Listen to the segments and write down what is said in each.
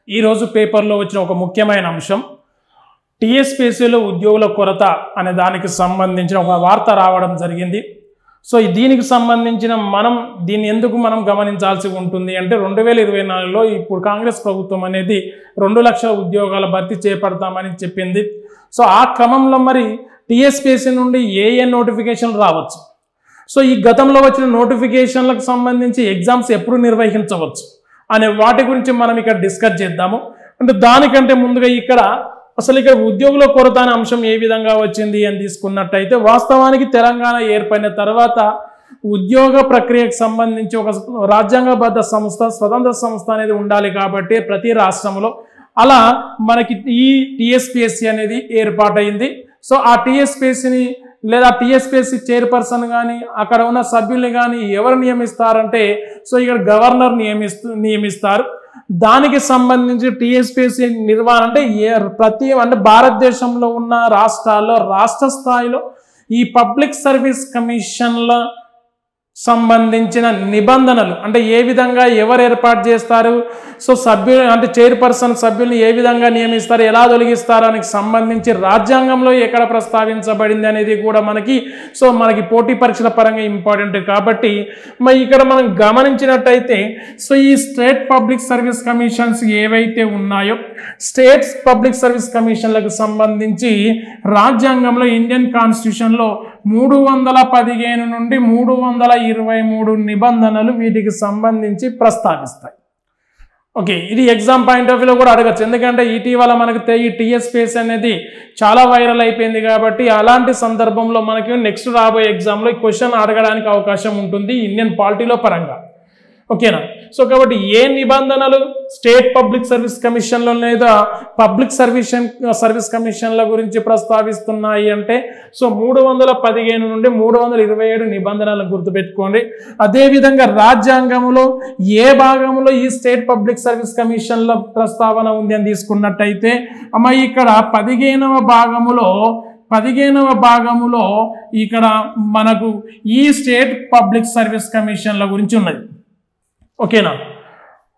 ఈ రోజు పేపర్లో వచ్చిన ఒక ముఖ్యమైన అంశం టీఎస్పీఎస్సీలో ఉద్యోగుల కొరత అనే దానికి సంబంధించిన ఒక వార్త రావడం జరిగింది. సో దీనికి సంబంధించిన దీన్ని ఎందుకు మనం గమనించాల్సి ఉంటుంది అంటే 2024లో ఇప్పుడు కాంగ్రెస్ ప్రభుత్వం అనేది 2 లక్షల ఉద్యోగాల భర్తీ చేపడతామని చెప్పింది. సో ఆ క్రమంలో మరి టీఎస్పీఎస్సీ నుండి ఏ నోటిఫికేషన్ రావచ్చు, సో ఈ గతంలో వచ్చిన నోటిఫికేషన్లకు సంబంధించి ఎగ్జామ్స్ ఎప్పుడు నిర్వహించవచ్చు అనే వాటి గురించి మనం ఇక్కడ డిస్కస్ చేద్దాము. అంటే దానికంటే ముందుగా ఇక్కడ ఉద్యోగుల కొరత అనే అంశం ఏ విధంగా వచ్చింది అని తీసుకున్నట్టయితే వాస్తవానికి తెలంగాణ ఏర్పడిన తర్వాత ఉద్యోగ ప్రక్రియకు సంబంధించి ఒక రాజ్యాంగబద్ధ సంస్థ, స్వతంత్ర సంస్థ అనేది ఉండాలి కాబట్టి ప్రతి రాష్ట్రంలో అలా మనకి ఈ టీఎస్పీఎస్సీ అనేది ఏర్పాటైంది. సో ఆ టీఎస్పీఎస్సీని లేదా టీఎస్పీఎస్సీ చైర్పర్సన్ కానీ అక్కడ ఉన్న సభ్యుల్ని కానీ ఎవరు నియమిస్తారంటే సో ఇక్కడ గవర్నర్ నియమిస్తారు. దానికి సంబంధించి టీఎస్పీఎస్సీ నిర్వహణ అంటే భారతదేశంలో ఉన్న రాష్ట్రాల్లో రాష్ట్ర స్థాయిలో ఈ పబ్లిక్ సర్వీస్ కమిషన్ల సంబంధించిన నిబంధనలు అంటే ఏ విధంగా ఎవరు ఏర్పాటు చేస్తారు, సో సభ్యులు అంటే చైర్పర్సన్ సభ్యుల్ని ఏ విధంగా నియమిస్తారు, ఎలా తొలగిస్తారు దానికి సంబంధించి రాజ్యాంగంలో ఎక్కడ ప్రస్తావించబడింది అనేది కూడా మనకి పోటీ పరీక్షల పరంగా ఇంపార్టెంట్ కాబట్టి మరి ఇక్కడ మనం గమనించినట్టయితే సో ఈ స్టేట్ పబ్లిక్ సర్వీస్ కమిషన్స్ ఏవైతే ఉన్నాయో స్టేట్స్ పబ్లిక్ సర్వీస్ కమిషన్లకు సంబంధించి రాజ్యాంగంలో ఇండియన్ కాన్స్టిట్యూషన్లో 315 నుండి 323 నిబంధనలు వీటికి సంబంధించి ప్రస్తావిస్తాయి. ఓకే, ఇది ఎగ్జామ్ పాయింట్ ఆఫ్ వ్యూలో కూడా అడగచ్చు, ఎందుకంటే ఇటీవల మనకు ఈ టీఎస్పీఎస్సీ అనేది చాలా వైరల్ అయిపోయింది కాబట్టి అలాంటి సందర్భంలో మనకి నెక్స్ట్ రాబోయే ఎగ్జామ్లో ఈ క్వశ్చన్ అడగడానికి అవకాశం ఉంటుంది ఇండియన్ పాలిటీలో పరంగా. ఓకేనా, సో కాబట్టి ఏ నిబంధనలు స్టేట్ పబ్లిక్ సర్వీస్ కమిషన్లో లేదా పబ్లిక్ సర్వీస్ కమిషన్ల గురించి ప్రస్తావిస్తున్నాయి అంటే సో 315 నుండి 327 నిబంధనలను గుర్తుపెట్టుకోండి. అదేవిధంగా రాజ్యాంగంలో ఏ భాగంలో ఈ స్టేట్ పబ్లిక్ సర్వీస్ కమిషన్ల ప్రస్తావన ఉంది అని తీసుకున్నట్టయితే ఇక్కడ 15వ భాగములో ఇక్కడ మనకు ఈ స్టేట్ పబ్లిక్ సర్వీస్ కమిషన్ల గురించి ఉన్నది. ఓకేనా,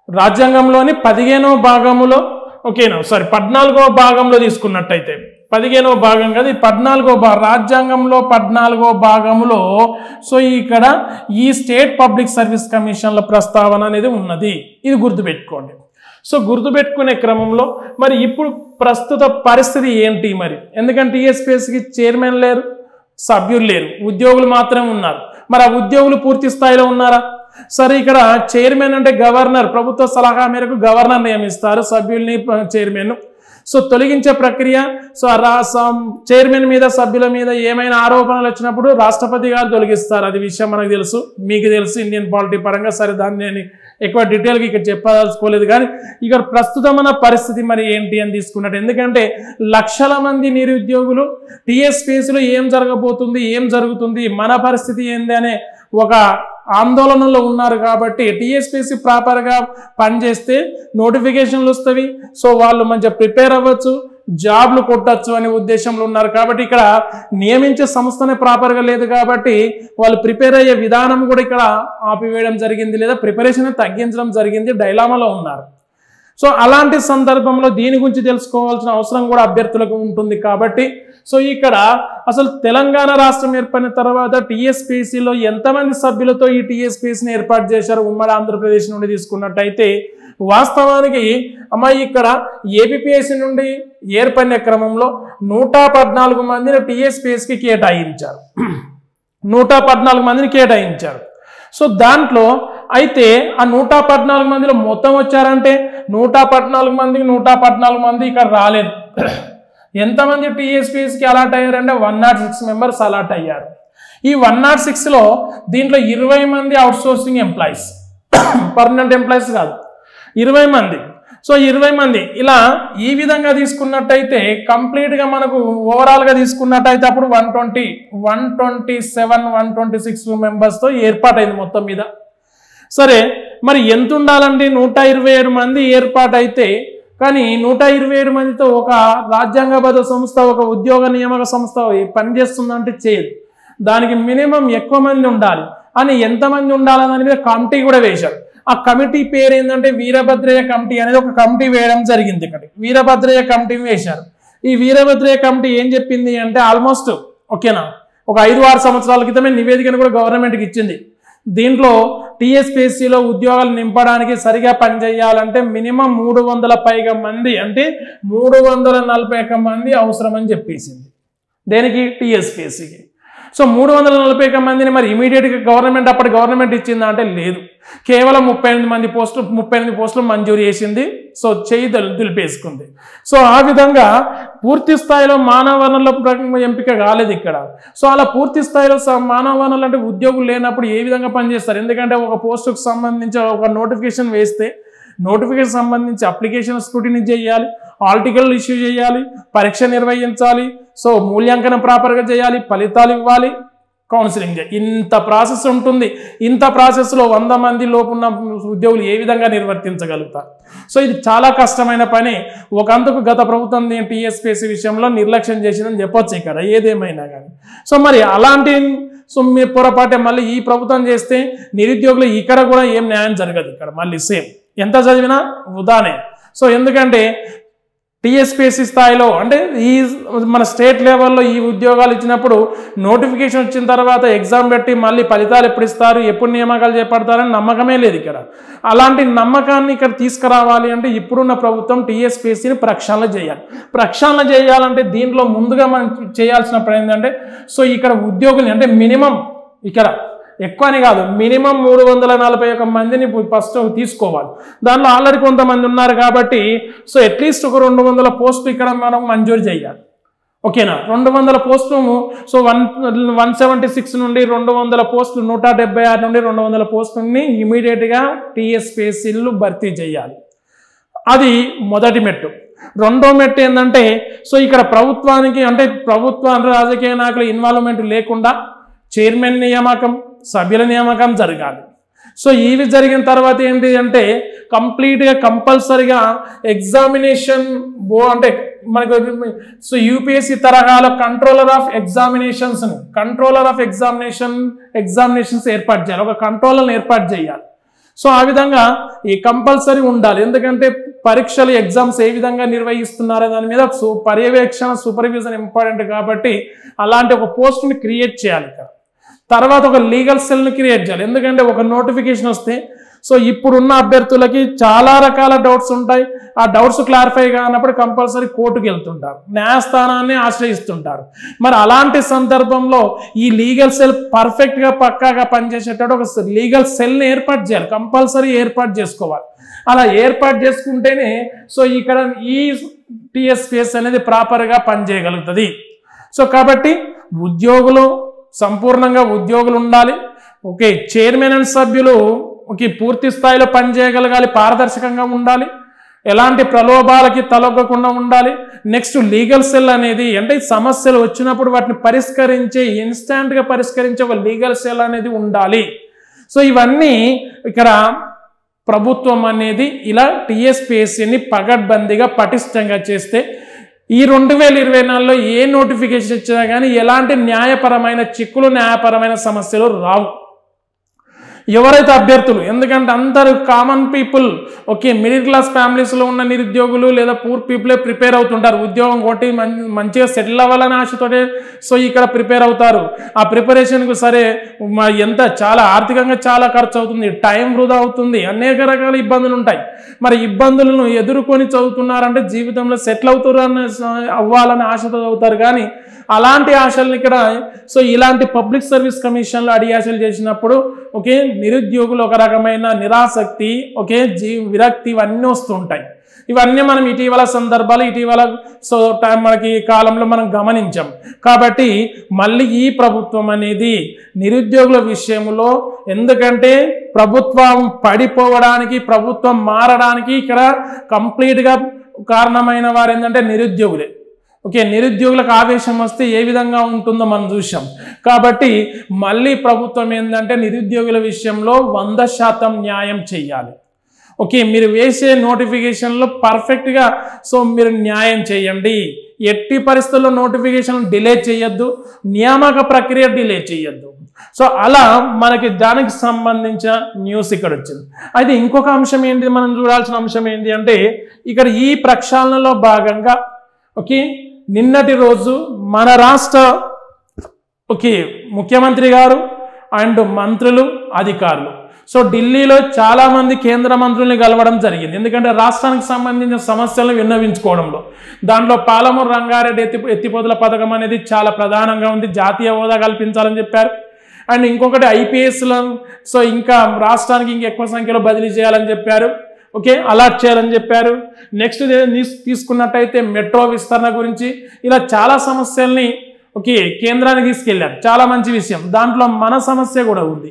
రాజ్యాంగంలోని 15వ భాగంలో 14వ భాగంలో తీసుకున్నట్టయితే 15వ భాగం కదా, 14వ రాజ్యాంగంలో 14వ భాగంలో సో ఇక్కడ ఈ స్టేట్ పబ్లిక్ సర్వీస్ కమిషన్ల ప్రస్తావన అనేది ఉన్నది. ఇది గుర్తుపెట్టుకోండి. సో గుర్తుపెట్టుకునే క్రమంలో మరి ఇప్పుడు ప్రస్తుత పరిస్థితి ఏంటి మరి, ఎందుకంటే టీఎస్పీఎస్సీకి చైర్మన్ లేరు, సభ్యులు లేరు, ఉద్యోగులు మాత్రమే ఉన్నారు. మరి ఆ ఉద్యోగులు పూర్తి స్థాయిలో ఉన్నారా? సరే, ఇక్కడ చైర్మన్ అంటే గవర్నర్, ప్రభుత్వ సలహా మేరకు గవర్నర్ నియమిస్తారు సభ్యుల్ని, చైర్మన్. సో తొలగించే ప్రక్రియ సో చైర్మన్ మీద సభ్యుల మీద ఏమైనా ఆరోపణలు వచ్చినప్పుడు రాష్ట్రపతి గారు తొలగిస్తారు. అది విషయం మనకు తెలుసు, మీకు తెలుసు ఇండియన్ పాలిటీ పరంగా. సరే, దాన్ని నేను ఎక్కువ డీటెయిల్గా ఇక్కడ చెప్పదలుచుకోలేదు. కానీ ఇక్కడ ప్రస్తుతమైన పరిస్థితి మరి ఏంటి అని తీసుకున్నట్టు, ఎందుకంటే లక్షల మంది నిరుద్యోగులు టీఎస్పీఎస్సీలో ఏం జరగబోతుంది, ఏం జరుగుతుంది, మన పరిస్థితి ఏంది అనే ఒక ఆందోళనలో ఉన్నారు కాబట్టి టీఎస్పీఎస్సీ ప్రాపర్గా పనిచేస్తే నోటిఫికేషన్లు వస్తాయి, సో వాళ్ళు మంచిగా ప్రిపేర్ అవ్వచ్చు, జాబ్లు కొట్టచ్చు అనే ఉద్దేశంలో ఉన్నారు. కాబట్టి ఇక్కడ నియమించే సంస్థనే ప్రాపర్గా లేదు కాబట్టి వాళ్ళు ప్రిపేర్ అయ్యే విధానం కూడా ఇక్కడ ఆపివేయడం జరిగింది, లేదా ప్రిపరేషన్ తగ్గించడం జరిగింది, డైలామాలో ఉన్నారు. సో అలాంటి సందర్భంలో దీని గురించి తెలుసుకోవాల్సిన అవసరం కూడా అభ్యర్థులకు ఉంటుంది. కాబట్టి సో ఇక్కడ అసలు తెలంగాణ రాష్ట్రం ఏర్పడిన తర్వాత టీఎస్పీఎస్సీలో ఎంతమంది సభ్యులతో ఈ టీఎస్పీఎస్సీని ఏర్పాటు చేశారు ఉమ్మడి ఆంధ్రప్రదేశ్ నుండి తీసుకున్నట్టయితే వాస్తవానికి ఇక్కడ ఏపీపీఎస్సీ నుండి ఏర్పడిన క్రమంలో 114 మందిని టీఎస్పీఎస్సీకి కేటాయించారు. 114 మందిని కేటాయించారు. సో దాంట్లో అయితే ఆ 114 మందిలో మొత్తం వచ్చారంటే 114 మంది ఇక్కడ రాలేదు. ఎంతమంది టీఎస్పీఎస్సీకి అలాట్ అయ్యారంటే 106 మెంబర్స్ అలాట్ అయ్యారు. ఈ 106లో దీంట్లో 20 మంది అవుట్సోర్సింగ్ ఎంప్లాయీస్, పర్మనెంట్ ఎంప్లాయీస్ కాదు, 20 మంది. సో 20 మంది ఇలా ఈ విధంగా తీసుకున్నట్టయితే కంప్లీట్గా మనకు ఓవరాల్గా తీసుకున్నట్టయితే అప్పుడు 126 మెంబర్స్తో ఏర్పాటైంది మొత్తం మీద. సరే, మరి ఎంత ఉండాలండి? 127 మంది ఏర్పాటైతే, కానీ 127 మందితో ఒక రాజ్యాంగబద్ధ సంస్థ, ఒక ఉద్యోగ నియామక సంస్థ పనిచేస్తుందంటే చేయదు. దానికి మినిమం ఎక్కువ మంది ఉండాలి అని, ఎంతమంది ఉండాలని దాని మీద కమిటీ కూడా వేశారు. ఆ కమిటీ పేరు ఏంటంటే వీరభద్రయ్య కమిటీ అనేది ఒక కమిటీ వేయడం జరిగింది. ఇక్కడ వీరభద్రయ్య కమిటీ వేశారు. ఈ వీరభద్రయ్య కమిటీ ఏం చెప్పింది అంటే ఆల్మోస్ట్ ఓకేనా ఒక 5-6 సంవత్సరాల క్రితమే నివేదికను కూడా గవర్నమెంట్కి ఇచ్చింది. దీంట్లో టీఎస్పీఎస్సీలో ఉద్యోగాలు నింపడానికి సరిగా పనిచేయాలంటే మినిమం 300 పైగా మంది అంటే 341 మంది అవసరమని చెప్పేసింది. దేనికి? టీఎస్పీఎస్సీకి. సో 341 మందిని మరి ఇమీడియట్గా గవర్నమెంట్ అప్పటి గవర్నమెంట్ ఇచ్చిందా అంటే లేదు. కేవలం 38 పోస్టులు మంజూరు చేసింది. సో చేయి దులిపేసుకుంది. సో ఆ విధంగా పూర్తి స్థాయిలో మానవ వనరుల ఎంపిక కాలేదు ఇక్కడ. సో అలా పూర్తి స్థాయిలో మానవ వనరులు అంటే ఉద్యోగులు లేనప్పుడు ఏ విధంగా పనిచేస్తారు? ఎందుకంటే ఒక పోస్టుకు సంబంధించి ఒక నోటిఫికేషన్ వేస్తే నోటిఫికేషన్ సంబంధించి అప్లికేషన్ స్క్రూటినీ చేయాలి, ఆర్టికల్ ఇష్యూ చేయాలి, పరీక్ష నిర్వహించాలి, సో మూల్యాంకనం ప్రాపర్గా చేయాలి, ఫలితాలు ఇవ్వాలి, కౌన్సిలింగ్ చేయాలి. ఇంత ప్రాసెస్ ఉంటుంది. ఇంత ప్రాసెస్లో 100 మంది లోపు ఉన్న ఉద్యోగులు ఏ విధంగా నిర్వర్తించగలుగుతారు? సో ఇది చాలా కష్టమైన పని. ఒకందుకు గత ప్రభుత్వం టీఎస్పీఎస్సీ విషయంలో నిర్లక్ష్యం చేసిందని చెప్పొచ్చు ఇక్కడ ఏదేమైనా కానీ. సో మరి అలాంటి మీ పొరపాటే మళ్ళీ ఈ ప్రభుత్వం చేస్తే నిరుద్యోగులు ఇక్కడ కూడా ఏం న్యాయం జరగదు. ఇక్కడ మళ్ళీ సేమ్ ఎంత చదివినా వృధానే. సో ఎందుకంటే టీఎస్పీఎస్సీ స్థాయిలో అంటే ఈ మన స్టేట్ లెవెల్లో ఈ ఉద్యోగాలు ఇచ్చినప్పుడు నోటిఫికేషన్ వచ్చిన తర్వాత ఎగ్జామ్ పెట్టి మళ్ళీ ఫలితాలు ఎప్పుడు ఇస్తారు, ఎప్పుడు నియామకాలు చేపడతారని నమ్మకమే లేదు ఇక్కడ. అలాంటి నమ్మకాన్ని ఇక్కడ తీసుకురావాలి అంటే ఇప్పుడున్న ప్రభుత్వం టీఎస్పీఎస్సీని ప్రక్షాళన చేయాలి. ప్రక్షాళన చేయాలంటే దీంట్లో ముందుగా మనం చేయాల్సిన పని ఏంటంటే సో ఇక్కడ ఉద్యోగులు అంటే మినిమం ఇక్కడ ఎక్కువ అని కాదు మినిమం 341 మందిని ఫస్ట్ తీసుకోవాలి. దాంట్లో ఆల్రెడీ కొంతమంది ఉన్నారు కాబట్టి సో అట్లీస్ట్ ఒక 200 పోస్టులు ఇక్కడ మనం మంజూరు చేయాలి. ఓకేనా? 200 పోస్టులు సో 176 నుండి 200 పోస్టులు 176 నుండి 200 పోస్టులని ఇమీడియట్గా టీఎస్పీఎస్సీలు భర్తీ చేయాలి. అది మొదటి మెట్టు. రెండో మెట్టు ఏంటంటే సో ఇక్కడ ప్రభుత్వానికి అంటే రాజకీయ నాయకుల ఇన్వాల్వ్మెంట్ లేకుండా చైర్మన్ నియామకం, సభ్యుల నియామకం జరగాలి. సో ఇవి జరిగిన తర్వాత ఏంటి అంటే కంప్లీట్గా కంపల్సరీగా ఎగ్జామినేషన్ అంటే మనకు సో యూపీఎస్సీ తరహాలో కంట్రోలర్ ఆఫ్ ఎగ్జామినేషన్స్ ఏర్పాటు చేయాలి. ఒక కంట్రోలర్ని ఏర్పాటు చేయాలి. సో ఆ విధంగా ఈ కంపల్సరీ ఉండాలి. ఎందుకంటే పరీక్షలు ఎగ్జామ్స్ ఏ విధంగా నిర్వహిస్తున్నారో దాని మీద పర్యవేక్షణ సూపర్విజన్ ఇంపార్టెంట్ కాబట్టి అలాంటి ఒక పోస్ట్ని క్రియేట్ చేయాలి. తర్వాత ఒక లీగల్ సెల్ని క్రియేట్ చేయాలి. ఎందుకంటే ఒక నోటిఫికేషన్ వస్తే సో ఇప్పుడున్న అభ్యర్థులకి చాలా రకాల డౌట్స్ ఉంటాయి. ఆ డౌట్స్ క్లారిఫై కానప్పుడు కంపల్సరీ కోర్టుకు వెళ్తుంటారు, న్యాయస్థానాన్ని ఆశ్రయిస్తుంటారు. మరి అలాంటి సందర్భంలో ఈ లీగల్ సెల్ పర్ఫెక్ట్గా పక్కాగా పనిచేసేటట్టు ఒక లీగల్ సెల్ని ఏర్పాటు చేయాలి. కంపల్సరీ ఏర్పాటు చేసుకోవాలి. అలా ఏర్పాటు చేసుకుంటేనే సో ఇక్కడ ఈ టీఎస్పీఎస్ అనేది ప్రాపర్గా పనిచేయగలుగుతుంది. సో కాబట్టి ఉద్యోగులు సంపూర్ణంగా ఉద్యోగులు ఉండాలి. ఓకే, చైర్మన్ అండ్ సభ్యులు ఓకే పూర్తి స్థాయిలో పనిచేయగలగాలి, పారదర్శకంగా ఉండాలి, ఎలాంటి ప్రలోభాలకి తలొగ్గకుండా ఉండాలి. నెక్స్ట్ లీగల్ సెల్ అనేది అంటే సమస్యలు వచ్చినప్పుడు వాటిని ఇన్స్టాంట్గా పరిష్కరించే ఒక లీగల్ సెల్ అనేది ఉండాలి. సో ఇవన్నీ ఇక్కడ ప్రభుత్వం అనేది ఇలా టీఎస్పీఎస్సీని పగడ్బందీగా పటిష్టంగా చేస్తే ఈ 2024లో ఏ నోటిఫికేషన్ ఇచ్చినా కానీ ఎలాంటి న్యాయపరమైన చిక్కులు, న్యాయపరమైన సమస్యలు రావు. ఎవరైతే అభ్యర్థులు ఎందుకంటే అందరూ common people okay middle class ఫ్యామిలీస్లో ఉన్న నిరుద్యోగులు లేదా పూర్ పీపులే ప్రిపేర్ అవుతుంటారు. ఉద్యోగం కొట్టి మంచిగా సెటిల్ అవ్వాలని ఆశతోనే సో ఇక్కడ ప్రిపేర్ అవుతారు. ఆ ప్రిపరేషన్కు సరే ఎంత చాలా ఆర్థికంగా చాలా ఖర్చు అవుతుంది, టైం వృధా అవుతుంది, అనేక రకాల ఇబ్బందులు ఉంటాయి. మరి ఇబ్బందులను ఎదుర్కొని చదువుతున్నారంటే జీవితంలో సెటిల్ అవ్వాలని ఆశతో చదువుతారు. కానీ అలాంటి ఆశలను ఇక్కడ సో ఇలాంటి పబ్లిక్ సర్వీస్ కమిషన్లో అడియాసలు చేసినప్పుడు ఓకే నిరుద్యోగులు ఒక రకమైన నిరాసక్తి ఓకే విరక్తి ఇవన్నీ వస్తుంటాయి. ఇవన్నీ మనం ఇటీవల సో మనకి కాలంలో మనం గమనించాం. కాబట్టి మళ్ళీ ఈ ప్రభుత్వం అనేది నిరుద్యోగుల విషయంలో ఎందుకంటే ప్రభుత్వం పడిపోవడానికి ప్రభుత్వం మారడానికి ఇక్కడ కంప్లీట్గా కారణమైన వారు ఏంటంటే నిరుద్యోగులే. ఓకే నిరుద్యోగులకు ఆవేశం వస్తే ఏ విధంగా ఉంటుందో మనం చూసాం. కాబట్టి మళ్ళీ ప్రభుత్వం ఏంటంటే నిరుద్యోగుల విషయంలో 100% న్యాయం చేయాలి. ఓకే, మీరు వేసే నోటిఫికేషన్లో పర్ఫెక్ట్గా సో మీరు న్యాయం చేయండి. ఎట్టి పరిస్థితుల్లో నోటిఫికేషన్ డిలే చేయొద్దు, నియామక ప్రక్రియ డిలే చేయొద్దు. సో అలా మనకి దానికి సంబంధించిన న్యూస్ ఇక్కడ వచ్చింది. అయితే ఇంకొక అంశం ఏంటి, మనం చూడాల్సిన అంశం ఏంటి అంటే ఇక్కడ ఈ ప్రక్షాళనలో భాగంగా ఓకే నిన్నటి రోజు మన రాష్ట్ర ముఖ్యమంత్రి గారు అండ్ మంత్రులు అధికారులు సో ఢిల్లీలో చాలామంది కేంద్ర మంత్రుల్ని కలవడం జరిగింది. ఎందుకంటే రాష్ట్రానికి సంబంధించిన సమస్యలను విన్నవించుకోవడంలో దాంట్లో పాలమూరు రంగారెడ్డి ఎత్తిపోతల పథకం అనేది చాలా ప్రధానంగా ఉంది. జాతీయ హోదా కల్పించాలని చెప్పారు. అండ్ ఇంకొకటి ఐపీఎస్లను సో ఇంకా రాష్ట్రానికి ఇంకెక్కువ సంఖ్యలో బదిలీ చేయాలని చెప్పారు. ఓకే, అలాట్ చేయాలని చెప్పారు. నెక్స్ట్ తీసుకున్నట్టయితే మెట్రో విస్తరణ గురించి ఇలా చాలా సమస్యల్ని ఓకే కేంద్రానికి తీసుకెళ్లారు. చాలా మంచి విషయం. దాంట్లో మన సమస్య కూడా ఉంది.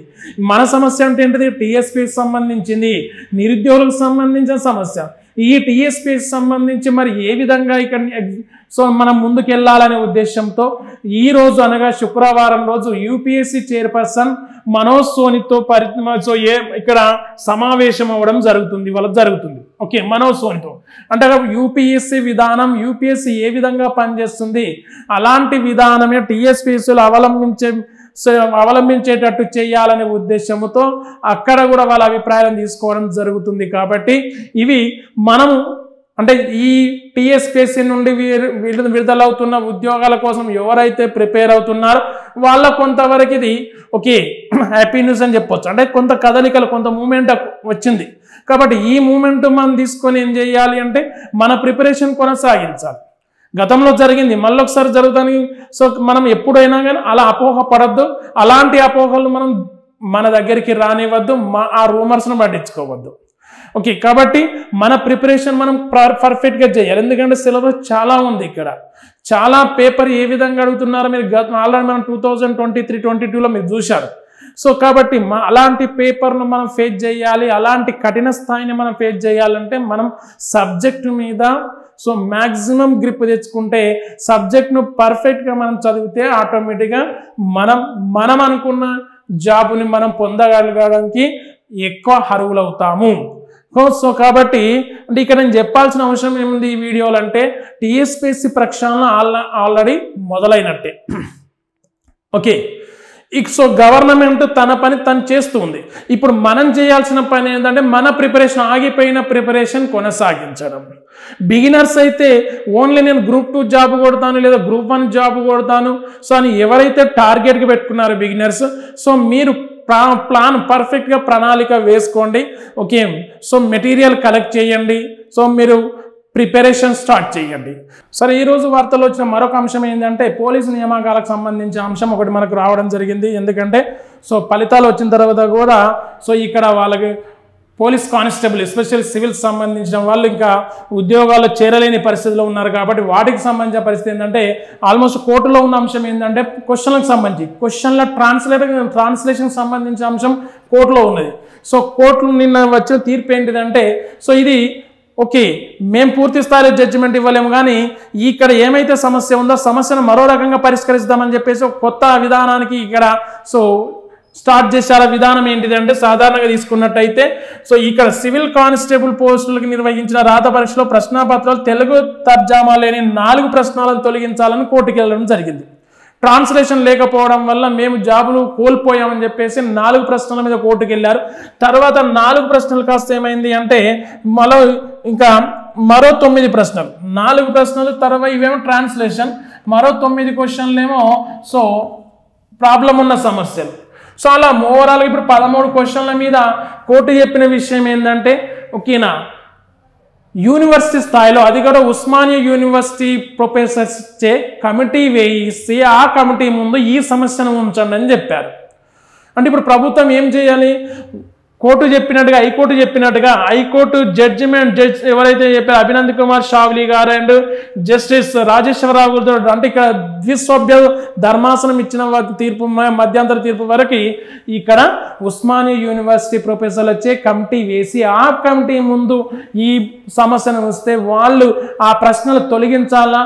మన సమస్య అంటే ఏంటిది, టీఎస్పీకి సంబంధించింది, నిరుద్యోగులకు సంబంధించిన సమస్య. ఈ టీఎస్పీకి సంబంధించి మరి ఏ విధంగా ఇక్కడ సో మనం ముందుకెళ్లాలనే ఉద్దేశంతో ఈ రోజు అనగా శుక్రవారం రోజు యూపీఎస్సీ చైర్పర్సన్ మనోజ్ సోనితో ఇక్కడ సమావేశం అవ్వడం జరుగుతుంది. ఓకే, మనోజ్ సోనితో అంటే యూపీఎస్సీ విధానం, యూపీఎస్సీ ఏ విధంగా పనిచేస్తుంది, అలాంటి విధానమే టీఎస్పీఎస్సీలు అవలంబించేటట్టు చేయాలనే ఉద్దేశంతో అక్కడ కూడా వాళ్ళ అభిప్రాయాలను తీసుకోవడం జరుగుతుంది. కాబట్టి ఇవి మనము అంటే ఈ టీఎస్పీఎస్సీ నుండి విడుదలవుతున్న ఉద్యోగాల కోసం ఎవరైతే ప్రిపేర్ అవుతున్నారో వాళ్ళ కొంతవరకు ఇది ఓకే హ్యాపీ న్యూస్ అని చెప్పొచ్చు. అంటే కొంత కదలికలు, కొంత మూమెంట్ వచ్చింది. కాబట్టి ఈ మూమెంట్ మనం తీసుకొని ఏం చేయాలి అంటే మన ప్రిపరేషన్ కొనసాగించాలి. గతంలో జరిగింది, మళ్ళొకసారి జరుగుతుంది. సో మనం ఎప్పుడైనా కానీ అలా అపోహ పడద్దు. అలాంటి అపోహలు మనం మన దగ్గరికి రానివ్వద్దు, ఆ రూమర్స్ను పట్టించుకోవద్దు. ఓకే, కాబట్టి మన ప్రిపరేషన్ మనం పర్ఫెక్ట్గా చేయాలి. ఎందుకంటే సిలబస్ చాలా ఉంది. ఇక్కడ చాలా పేపర్ ఏ విధంగా అడుగుతున్నారో మీరు ఆల్రెడీ మనం 2023-22లో మీరు చూశారు. సో కాబట్టి అలాంటి పేపర్ను మనం ఫేస్ చేయాలి. అలాంటి కఠిన స్థాయిని మనం ఫేస్ చేయాలంటే మనం సబ్జెక్టు మీద సో మ్యాక్సిమం గ్రిప్ తెచ్చుకుంటే సబ్జెక్ట్ను పర్ఫెక్ట్గా మనం చదివితే ఆటోమేటిక్గా మనం అనుకున్న జాబుని మనం పొందగలగడానికి ఎక్కువ అర్హులవుతాము. సో కాబట్టి అంటే ఇక్కడ నేను చెప్పాల్సిన అవసరం ఏముంది ఈ వీడియోలో అంటే టీఎస్పీఎస్సీ ప్రక్షాళన ఆల్రెడీ మొదలైనట్టే. ఓకే, సో గవర్నమెంట్ తన పని తను చేస్తూ ఉంది. ఇప్పుడు మనం చేయాల్సిన పని ఏంటంటే మన ప్రిపరేషన్, ఆగిపోయిన ప్రిపరేషన్ కొనసాగించడం. బిగినర్స్ అయితే ఓన్లీ నేను గ్రూప్ 2 జాబ్ కొడతాను లేదా గ్రూప్ 1 జాబ్ కొడతాను సో అని ఎవరైతే టార్గెట్కి పెట్టుకున్నారో బిగినర్స్, సో మీరు ప్లాన్ పర్ఫెక్ట్గా ప్రణాళిక వేసుకోండి. ఓకే, సో మెటీరియల్ కలెక్ట్ చేయండి. సో మీరు ప్రిపరేషన్ స్టార్ట్ చేయండి. సరే, ఈరోజు వార్తల్లో వచ్చిన మరొక అంశం ఏంటంటే పోలీసు నియామకాలకు సంబంధించిన అంశం ఒకటి మనకు రావడం జరిగింది. ఎందుకంటే సో ఫలితాలు వచ్చిన తర్వాత కూడా సో ఇక్కడ వాళ్ళకి పోలీస్ కానిస్టేబుల్ ఎస్పెషల్ సివిల్స్ సంబంధించిన వాళ్ళు ఇంకా ఉద్యోగాల్లో చేరలేని పరిస్థితిలో ఉన్నారు. కాబట్టి వాటికి సంబంధించిన పరిస్థితి ఏంటంటే ఆల్మోస్ట్ కోర్టులో ఉన్న అంశం ఏంటంటే క్వశ్చన్లకు సంబంధించి క్వశ్చన్ల ట్రాన్స్లేషన్ సంబంధించిన అంశం కోర్టులో ఉన్నది. సో కోర్టులు నిన్న వచ్చిన తీర్పు ఏంటిదంటే సో ఇది ఓకే మేము పూర్తి స్థాయిలో జడ్జిమెంట్ ఇవ్వలేము, కానీ ఇక్కడ ఏమైతే సమస్య ఉందో సమస్యను మరో రకంగా పరిష్కరిస్తామని చెప్పేసి ఒక కొత్త విధానానికి ఇక్కడ సో స్టార్ట్ చేశారు. విధానం ఏంటిదంటే సాధారణంగా తీసుకున్నట్టయితే సో ఇక్కడ సివిల్ కానిస్టేబుల్ పోస్టులకు నిర్వహించిన రాత పరీక్షలో ప్రశ్నాపత్రాలు తెలుగు తర్జామా లేని 4 ప్రశ్నలను తొలగించాలని కోర్టుకు వెళ్ళడం జరిగింది. ట్రాన్స్లేషన్ లేకపోవడం వల్ల మేము జాబులు కోల్పోయామని చెప్పేసి 4 ప్రశ్నల మీద కోర్టుకు వెళ్ళారు. తర్వాత 4 ప్రశ్నలు కాస్త ఏమైంది అంటే మరో 9 ప్రశ్నలు, 4 ప్రశ్నలు తర్వాత ఇవేమో ట్రాన్స్లేషన్, మరో 9 క్వశ్చన్లేమో సో ప్రాబ్లం ఉన్న సమస్యలు. సో అలా ఓవరాల్గా ఇప్పుడు 13 క్వశ్చన్ల మీద కోర్టు చెప్పిన విషయం ఏంటంటే ఓకేనా యూనివర్సిటీ స్థాయిలో అది కూడా ఉస్మానియా యూనివర్సిటీ ప్రొఫెసర్స్ చే కమిటీ వేసి ఆ కమిటీ ముందు ఈ సమస్యను ఉంచండి అని చెప్పారు. అంటే ఇప్పుడు ప్రభుత్వం ఏం చేయాలి, కోర్టు చెప్పినట్టుగా హైకోర్టు జడ్జిమెంట్ ఎవరైతే చెప్పారు అభినంద్ కుమార్ షావ్లీ గారు అండ్ జస్టిస్ రాజేశ్వరరావు గారు అంటే ఇక్కడ ద్విసభ్య ధర్మాసనం ఇచ్చిన తీర్పు మధ్యంతర తీర్పు వరకు ఇక్కడ ఉస్మానియా యూనివర్సిటీ ప్రొఫెసర్లు వచ్చే కమిటీ వేసి ఆ కమిటీ ముందు ఈ సమస్యను వస్తే వాళ్ళు ఆ ప్రశ్నలు తొలగించాలా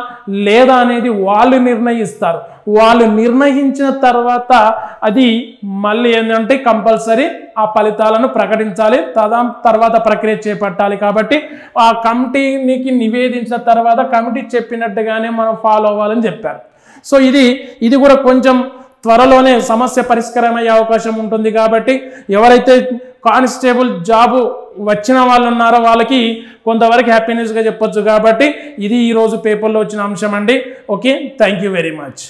లేదా అనేది వాళ్ళు నిర్ణయిస్తారు. వాళ్ళు నిర్ణయించిన తర్వాత అది మళ్ళీ ఏంటంటే కంపల్సరీ ఆ ఫలితాలను ప్రకటించాలి, తర్వాత ప్రక్రియ చేపట్టాలి. కాబట్టి ఆ కమిటీకి నివేదించిన తర్వాత కమిటీ చెప్పినట్టుగానే మనం ఫాలో అవ్వాలని చెప్పారు. సో ఇది కూడా కొంచెం త్వరలోనే సమస్య పరిష్కారం అయ్యే అవకాశం ఉంటుంది. కాబట్టి ఎవరైతే కానిస్టేబుల్ జాబు వచ్చిన వాళ్ళు ఉన్నారో వాళ్ళకి కొంతవరకు హ్యాపీనెస్గా చెప్పొచ్చు. కాబట్టి ఇది ఈరోజు పేపర్లో వచ్చిన అంశం అండి. Okay, thank you very much.